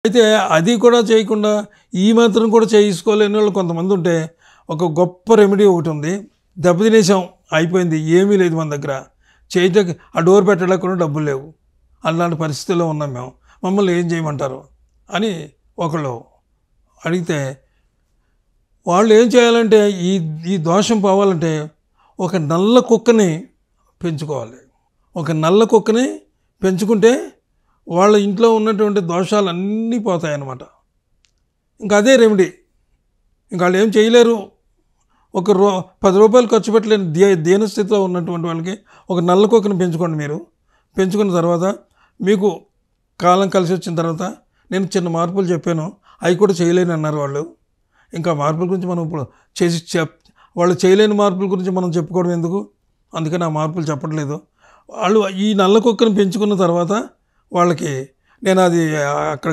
అయితే అది కూడా చేయకుండా ఈ మాత్రం కూడా చేసుకోలేని వాళ్ళు కొంతమంది ఉంటే ఒక గొప్ప రెమెడీ ఒకటి ఉంది. దెబ్బతినేసాం, అయిపోయింది, ఏమీ లేదు మన దగ్గర, చేయటానికి ఆ డోర్ పెట్టడానికి కూడా డబ్బులు లేవు, అలాంటి పరిస్థితుల్లో ఉన్నాం మేము, మమ్మల్ని ఏం చేయమంటారు అని ఒకళ్ళు అడిగితే వాళ్ళు ఏం చేయాలంటే ఈ ఈ దోషం పోవాలంటే ఒక నల్ల కుక్కని పెంచుకోవాలి. ఒక నల్ల కుక్కని పెంచుకుంటే వాళ్ళ ఇంట్లో ఉన్నటువంటి దోషాలన్నీ పోతాయన్నమాట. ఇంకా అదే రెమెడీ. ఇంకా వాళ్ళు ఏం చేయలేరు. ఒక 10 రూపాయలు ఖర్చు పెట్టలేని దీనస్థితిలో ఉన్నటువంటి వాళ్ళకి ఒక నల్ల కుక్కని పెంచుకోండి. మీరు పెంచుకున్న తర్వాత మీకు కాలం కలిసి వచ్చిన తర్వాత నేను చిన్న మార్పులు చెప్పాను, అవి కూడా చేయలేని అన్నారు వాళ్ళు. ఇంకా మార్పుల గురించి మనం ఇప్పుడు వాళ్ళు చేయలేని మార్పుల గురించి మనం చెప్పుకోవడం ఎందుకు, అందుకని ఆ మార్పులు చెప్పట్లేదు. వాళ్ళు ఈ నల్ల కుక్కని పెంచుకున్న తర్వాత వాళ్ళకి నేను అది అక్కడ